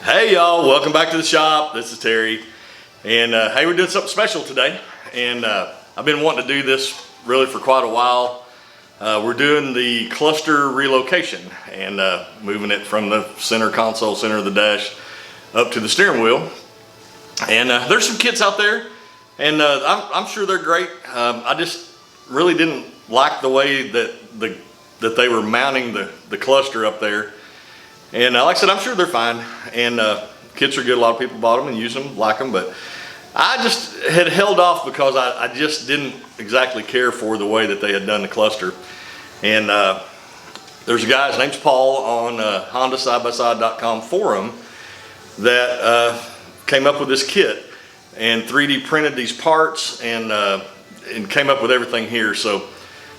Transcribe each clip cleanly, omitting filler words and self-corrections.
Hey y'all, welcome back to the shop. This is Terry, and hey, we're doing something special today, and I've been wanting to do this really for quite a while. We're doing the cluster relocation and moving it from the center console, center of the dash, up to the steering wheel. And there's some kits out there, and I'm sure they're great. I just really didn't like the way that they were mounting the cluster up there. And like I said, I'm sure they're fine, and kits are good. A lot of people bought them and use them, like them, but I just had held off because I just didn't exactly care for the way that they had done the cluster. And there's a guy, his name's Paul, on HondaSideBySide.com forum that came up with this kit and 3D printed these parts and came up with everything here. So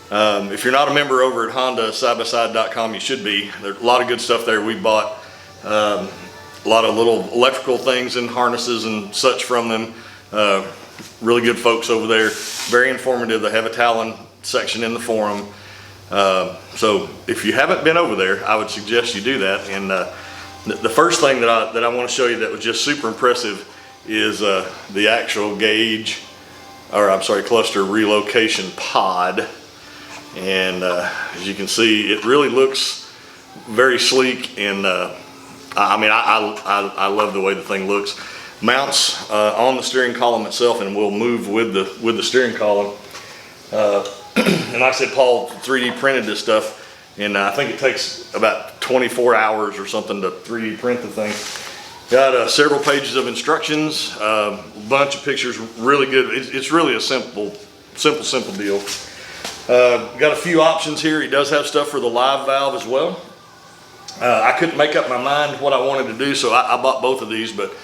if you're not a member over at HondaSideBySide.com, you should be. There's a lot of good stuff there. We bought a lot of little electrical things and harnesses and such from them. Really good folks over there. Very informative. They have a Talon section in the forum. So if you haven't been over there, I would suggest you do that. And the first thing that I want to show you that was just super impressive is the actual cluster relocation pod. And as you can see, it really looks very sleek, and I love the way the thing looks. Mounts on the steering column itself, and will move with the steering column. And like I said, Paul 3D printed this stuff, and I think it takes about 24 hours or something to 3D print the thing. Got several pages of instructions, a bunch of pictures, really good. It's really a simple deal. Got a few options here. He does have stuff for the live valve as well. I couldn't make up my mind what I wanted to do, so I bought both of these, but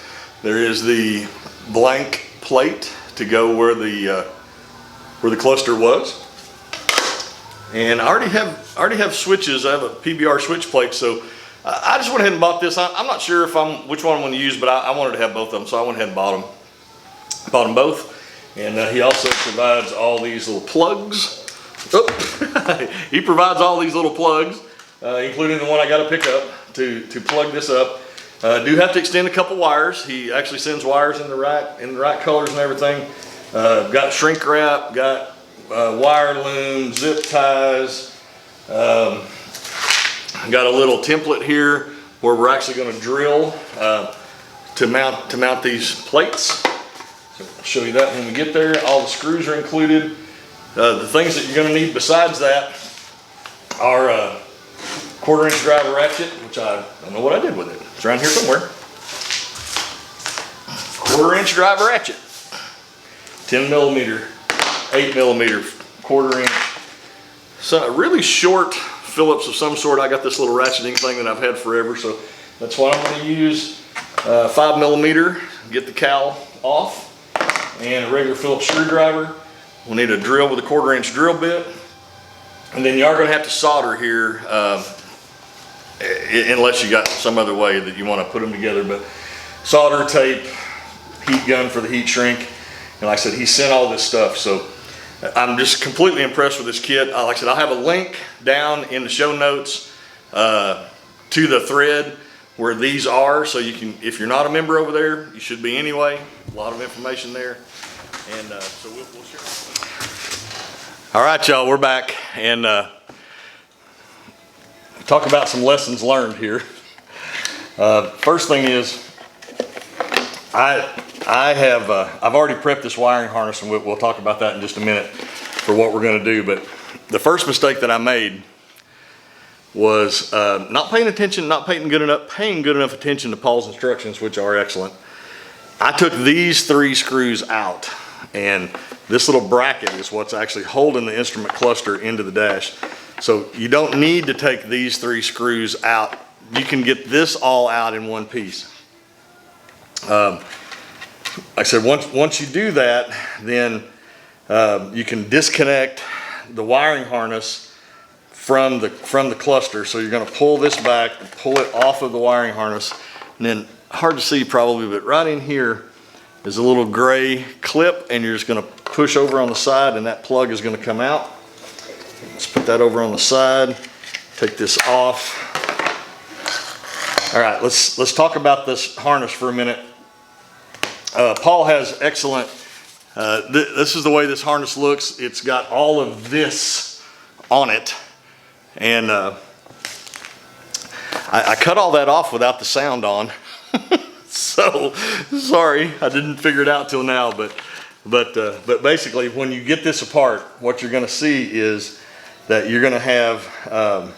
there is the blank plate to go where the cluster was. And I already have switches. I have a PBR switch plate, so I just went ahead and bought this. I'm not sure which one I'm going to use, but I wanted to have both of them, so I went ahead and bought them both. And he also provides all these little plugs. Oh, he provides all these little plugs, including the one I got to pick up to plug this up. Do have to extend a couple wires. He actually sends wires in the right colors and everything. Got shrink wrap, got wire loom, zip ties. Got a little template here where we're actually going to drill to mount these plates. So I'll show you that when we get there. All the screws are included. The things that you're going to need besides that are a 1/4-inch driver ratchet, which I don't know what I did with it. It's around here somewhere. 1/4-inch driver ratchet, 10 millimeter, 8 millimeter, 1/4-inch. So a really short Phillips of some sort. I got this little ratcheting thing that I've had forever, so that's what I'm going to use. 5 millimeter, get the cowl off, and a regular Phillips screwdriver. We'll need a drill with a 1/4-inch drill bit, and then you are going to have to solder here, unless you got some other way that you want to put them together. But solder, tape, heat gun for the heat shrink, and like I said, he sent all this stuff. So I'm just completely impressed with this kit. Like I said, I'll have a link down in the show notes to the thread where these are, so you can, if you're not a member over there, you should be anyway. A lot of information there, and so we'll share. All right, y'all, we're back, and talk about some lessons learned here. First thing is, I've already prepped this wiring harness, and we'll talk about that in just a minute for what we're going to do. But the first mistake that I made was not paying good enough attention to Paul's instructions, which are excellent. I took these 3 screws out, and this little bracket is what's actually holding the instrument cluster into the dash. So you don't need to take these 3 screws out. You can get this all out in one piece. Like I said, once you do that, then you can disconnect the wiring harness from the cluster. So you're going to pull this back and pull it off of the wiring harness, and then hard to see probably, but right in here is a little gray clip, and you're just going to push over on the side, and that plug is going to come out. Let's put that over on the side. Take this off. All right, let's talk about this harness for a minute. Paul has excellent, this is the way this harness looks. It's got all of this on it. And I cut all that off without the sound on. So, sorry, I didn't figure it out till now. But basically, when you get this apart, what you're going to see is that you're going to have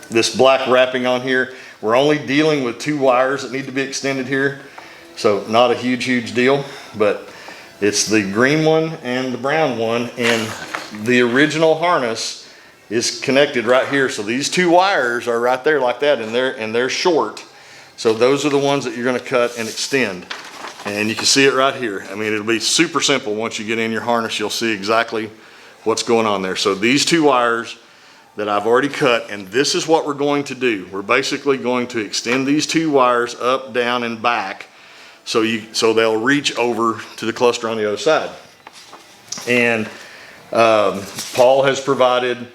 this black wrapping on here. We're only dealing with 2 wires that need to be extended here. So not a huge deal, but it's the green one and the brown one, and the original harness is connected right here. So these 2 wires are right there like that, and they're short. So those are the ones that you're going to cut and extend. And you can see it right here. I mean, it'll be super simple. Once you get in your harness, you'll see exactly what's going on there. So these 2 wires that I've already cut, and this is what we're going to do. We're basically going to extend these 2 wires up, down, and back so they'll reach over to the cluster on the other side. And Paul has provided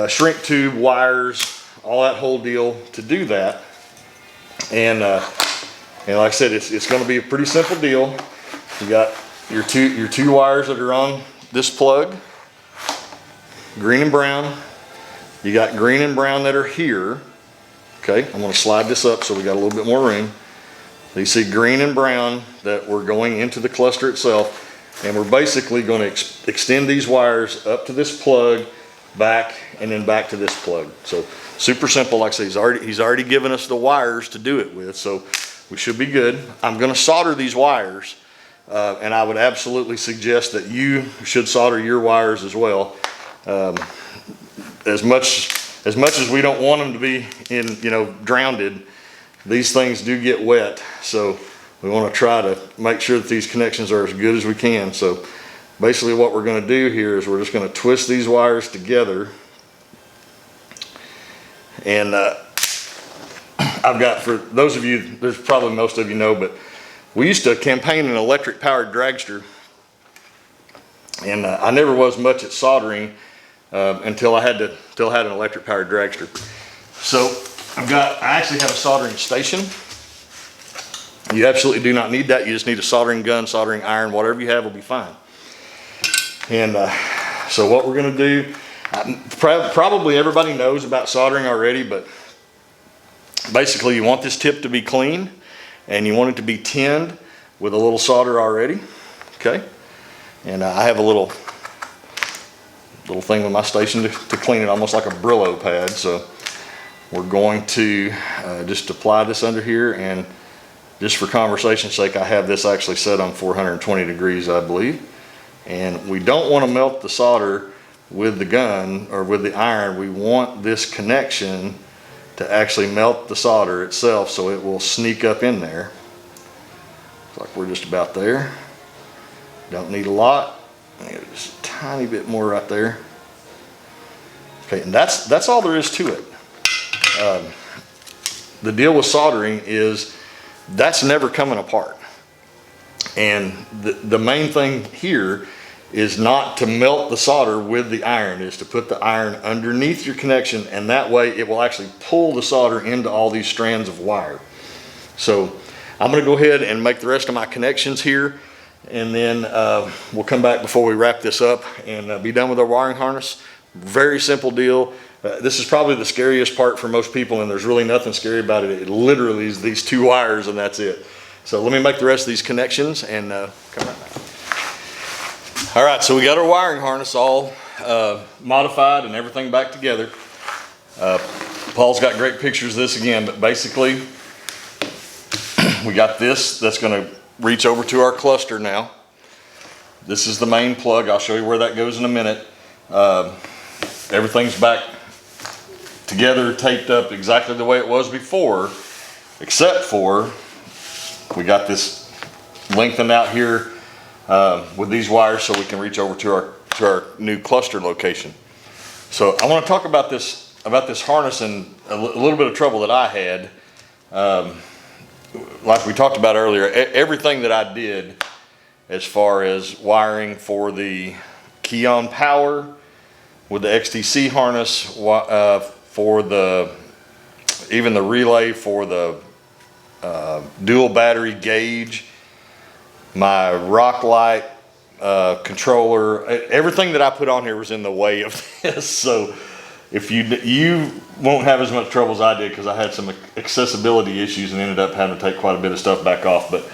shrink tube wires, all that whole deal to do that. And like I said, it's going to be a pretty simple deal. You got your two wires that are on this plug, green and brown. You got green and brown that are here. Okay, I'm going to slide this up so we got a little bit more room. So you see green and brown that we're going into the cluster itself, and we're basically going to extend these wires up to this plug, back, and then back to this plug. So super simple. Like I say, he's already given us the wires to do it with, so we should be good. I'm going to solder these wires, and I would absolutely suggest that you should solder your wires as well. As much as we don't want them to be drowned, these things do get wet, so we want to try to make sure that these connections are as good as we can. So basically what we're going to do here is we're just going to twist these wires together, and I've got, for those of you, there's probably most of you know, but we used to campaign an electric powered dragster, and I never was much at soldering until I had an electric powered dragster. So I actually have a soldering station. You absolutely do not need that. You just need a soldering gun, soldering iron, whatever you have will be fine. And so what we're going to do, probably everybody knows about soldering already, but basically you want this tip to be clean, and you want it to be tinned with a little solder already. Okay, and I have a little thing with my station to clean it, almost like a Brillo pad. So we're going to just apply this under here, and just for conversation's sake, I have this actually set on 420 degrees, I believe. And we don't want to melt the solder with the gun or with the iron. We want this connection to actually melt the solder itself, so it will sneak up in there. Looks like we're just about there. Don't need a lot. Just a tiny bit more right there. Okay, and that's all there is to it. The deal with soldering is that's never coming apart. And the main thing here is not to melt the solder with the iron, is to put the iron underneath your connection, and that way it will actually pull the solder into all these strands of wire. So I'm going to go ahead and make the rest of my connections here, and then we'll come back before we wrap this up and be done with our wiring harness. Very simple deal. This is probably the scariest part for most people, and there's really nothing scary about it. It literally is these 2 wires, and that's it. So let me make the rest of these connections and come right back. All right, so we got our wiring harness all modified and everything back together. Paul's got great pictures of this again, but basically we got this that's going to reach over to our cluster now. This is the main plug. I'll show you where that goes in a minute. Everything's back together, taped up exactly the way it was before, except for we got this lengthened out here with these wires so we can reach over to our new cluster location. So I want to talk about this harness and a little bit of trouble that I had. Like we talked about earlier, everything that I did as far as wiring for the Keon power with the XTC harness, for the even the relay for the dual battery gauge, my rock light controller, everything that I put on here was in the way of this. So if you won't have as much trouble as I did, because I had some accessibility issues and ended up having to take quite a bit of stuff back off. But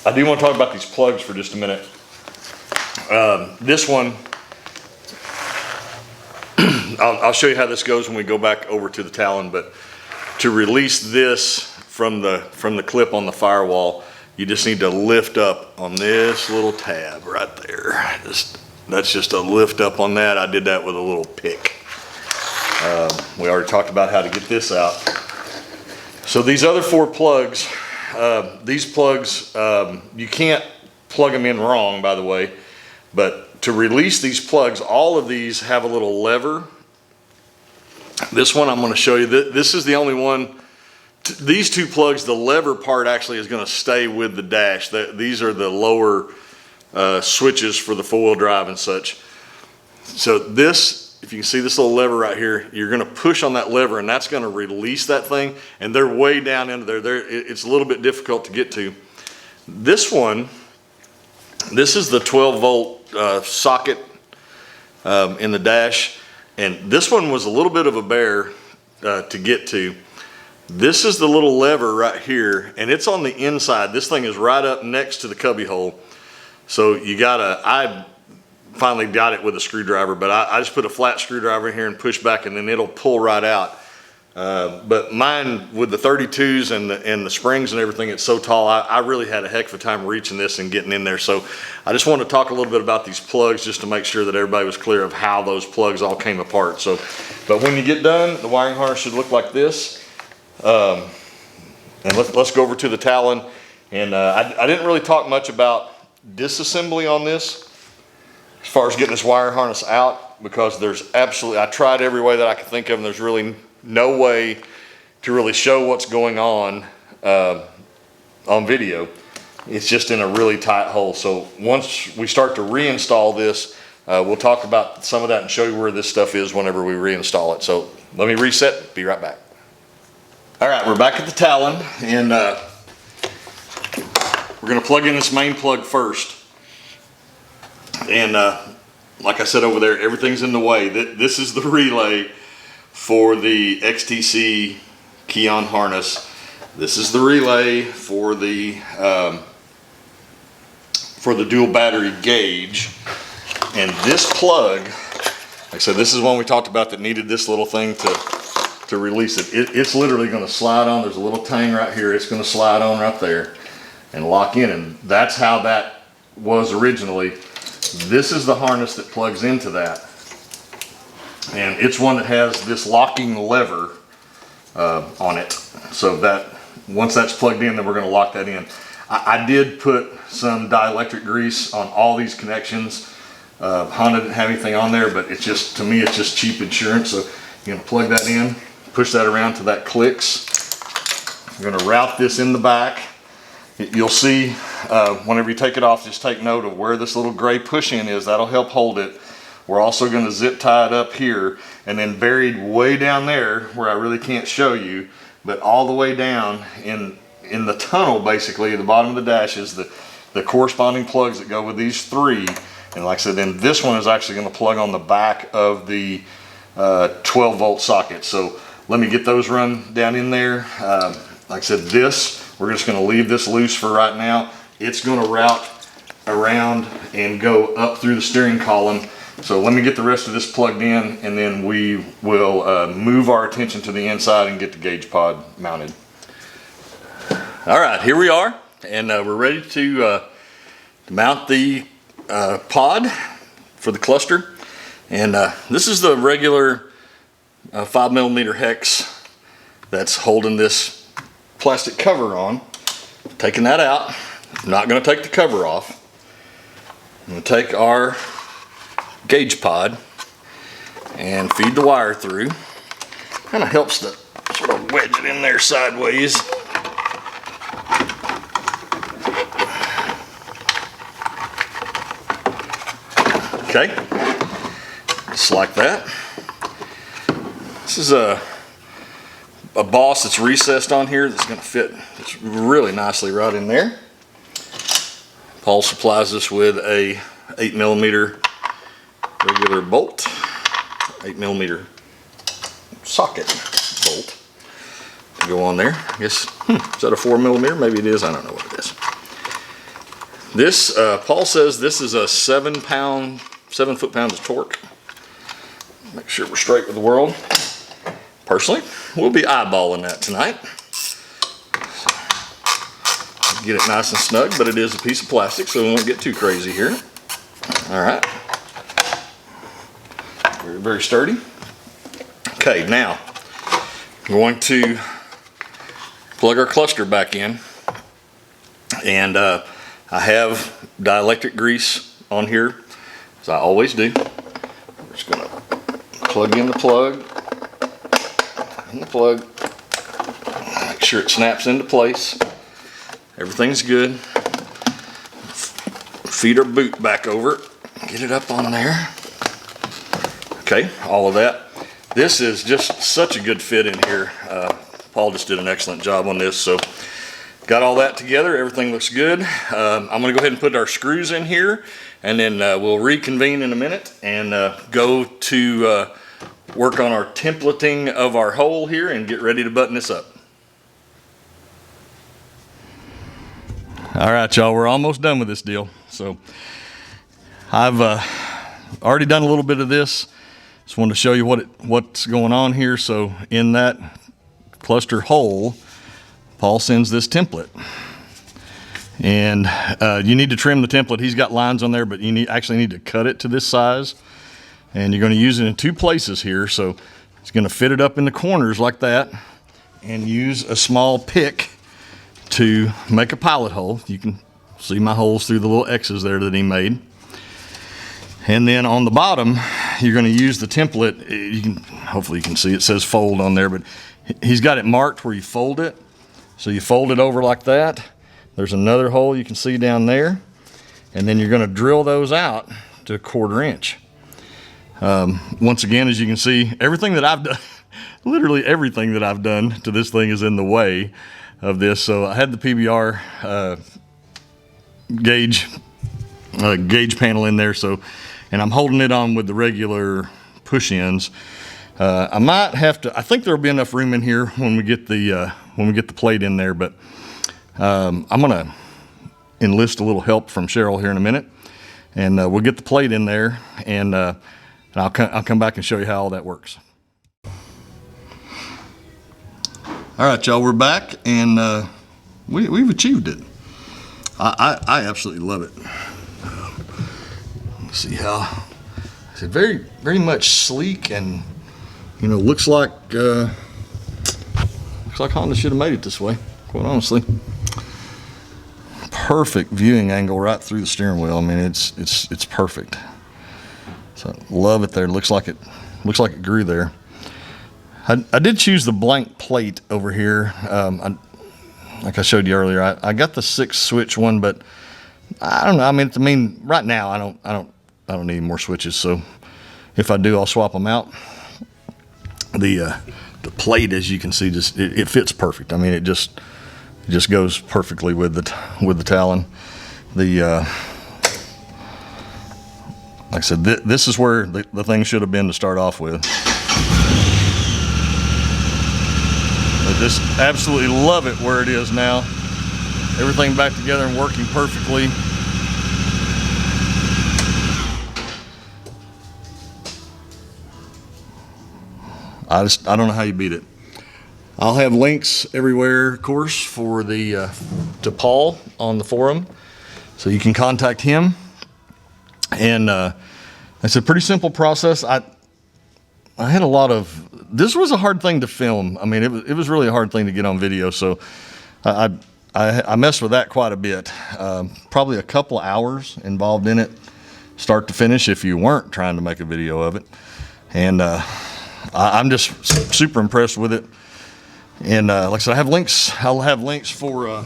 I do want to talk about these plugs for just a minute. This one, I'll show you how this goes when we go back over to the Talon, but to release this from the clip on the firewall, you just need to lift up on this little tab right there. That's just a lift up on that. I did that with a little pick. We already talked about how to get this out. So these other 4 plugs, these plugs, you can't plug them in wrong, by the way, but to release these plugs, all of these have a little lever. This one I'm going to show you. This is the only one. These 2 plugs, the lever part actually is going to stay with the dash. These are the lower switches for the 4-wheel drive and such. So this, if you can see this little lever right here, you're going to push on that lever and that's going to release that thing. And they're way down into there. It's a little bit difficult to get to. This one, this is the 12-volt socket in the dash. And this one was a little bit of a bear to get to. This is the little lever right here, and it's on the inside. This thing is right up next to the cubby hole. So you gotta, I finally got it with a screwdriver, but I just put a flat screwdriver in here and push back and then it'll pull right out. But mine, with the 32s and the springs and everything, it's so tall, I really had a heck of a time reaching this and getting in there. So I just want to talk a little bit about these plugs just to make sure that everybody was clear of how those plugs all came apart. So, but when you get done, the wiring harness should look like this. And let's go over to the Talon. And I didn't really talk much about disassembly on this as far as getting this wire harness out, because there's absolutely, I tried every way that I could think of, and there's really no way to really show what's going on video. It's just in a really tight hole. So once we start to reinstall this, we'll talk about some of that and show you where this stuff is whenever we reinstall it. So let me reset, be right back. All right, we're back at the Talon, and we're gonna plug in this main plug first. And like I said over there, everything's in the way. This is the relay for the XTC key-on harness. This is the relay for the dual battery gauge. And this plug, like I said, this is one we talked about that needed this little thing to release it. It's literally going to slide on. There's a little tang right here. It's going to slide on right there and lock in. And that's how that was originally. This is the harness that plugs into that. And it's one that has this locking lever on it. So that once that's plugged in, then we're going to lock that in. I did put some dielectric grease on all these connections. Honda didn't have anything on there, but it's just, to me, it's just cheap insurance. So you're going to plug that in, push that around till that clicks. You're going to route this in the back. You'll see whenever you take it off, just take note of where this little gray push-in is. That'll help hold it. We're also going to zip tie it up here, and then buried way down there where I really can't show you, but all the way down in the tunnel, basically at the bottom of the dash, is the corresponding plugs that go with these 3. And like I said, then this one is actually going to plug on the back of the 12-volt socket. So let me get those run down in there. Like I said, we're just going to leave this loose for right now. It's going to route around and go up through the steering column. So let me get the rest of this plugged in, and then we will move our attention to the inside and get the gauge pod mounted. All right, here we are, and we're ready to mount the pod for the cluster. And this is the regular 5mm hex that's holding this plastic cover on. Taking that out, I'm not going to take the cover off. I'm going to take our gauge pod and feed the wire through. Kind of helps to sort of wedge it in there sideways. Okay, just like that. This is a boss that's recessed on here that's going to fit really nicely right in there. Paul supplies us with a 8mm regular bolt, 8mm socket bolt to go on there. I guess, is that a 4mm? Maybe it is. I don't know what it is. This, Paul says this is a 7 foot-pounds of torque. Make sure we're straight with the world. Personally, we'll be eyeballing that tonight. Get it nice and snug, but it is a piece of plastic, so we won't get too crazy here. All right. Very, very sturdy. Okay, now we're going to plug our cluster back in, and I have dielectric grease on here, as I always do. We're just going to plug in the plug, make sure it snaps into place. Everything's good. Feed our boot back over, get it up on there. Okay, all of that. This is just such a good fit in here. Paul just did an excellent job on this. So got all that together, everything looks good. I'm gonna go ahead and put our screws in here, and then we'll reconvene in a minute and go to work on our templating of our hole here and get ready to button this up. All right, y'all, we're almost done with this deal. So I've already done a little bit of this. Just wanted to show you what's going on here. So in that cluster hole, Paul sends this template. And you need to trim the template. He's got lines on there, but you actually need to cut it to this size. And you're going to use it in 2 places here. So it's going to fit it up in the corners like that, and use a small pick to make a pilot hole. You can see my holes through the little X's there that he made. And then on the bottom, you're going to use the template. Hopefully you can see it says fold on there, but he's got it marked where you fold it. So you fold it over like that. There's another hole you can see down there. And then you're going to drill those out to 1/4 inch. Once again, as you can see, everything that I've done, literally everything that I've done to this thing is in the way of this. So I had the PBR gauge panel in there, so, and I'm holding it on with the regular push ends. I might have to, I think there'll be enough room in here when we get the plate in there, but I'm gonna enlist a little help from Cheryl here in a minute, and we'll get the plate in there, and I'll come back and show you how all that works. All right, y'all, we're back, and we've achieved it. I absolutely love it. Let's see how, it's very, very much sleek, and looks like Honda should have made it this way, quite honestly. Perfect viewing angle right through the steering wheel. I mean, it's perfect. So love it there. Looks like it grew there. I did choose the blank plate over here. Like I showed you earlier, I got the 6-switch one, but I don't know. I mean, right now I don't need more switches. So if I do, I'll swap them out. The plate, as you can see, just it fits perfect. I mean, it just goes perfectly with the Talon. Like I said, this is where the thing should have been to start off with. I just absolutely love it where it is now. Everything back together and working perfectly. I don't know how you beat it. I'll have links everywhere, of course, for to Paul on the forum, so you can contact him. And it's a pretty simple process. I had a lot of, this was a hard thing to film. I mean, it was really a hard thing to get on video. So I messed with that quite a bit. Probably a couple hours involved in it, start to finish, if you weren't trying to make a video of it. And I'm just super impressed with it. And like I said, I have links. I'll have links for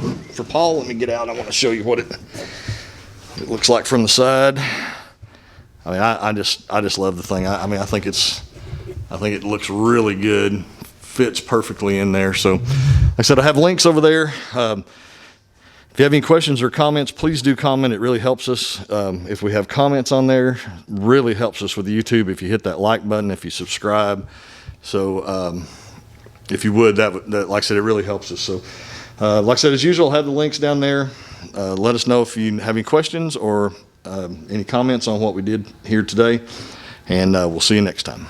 Paul. Let me get out. I want to show you what it looks like from the side. I mean, I just love the thing. I mean, I think it looks really good. fits perfectly in there. So like I said, I have links over there. If you have any questions or comments, please do comment. It really helps us. If we have comments on there, really helps us with YouTube. If you hit that like button, if you subscribe. So if you would, that like I said, it really helps us. So like I said, as usual, I'll have the links down there. Let us know if you have any questions or any comments on what we did here today. And we'll see you next time.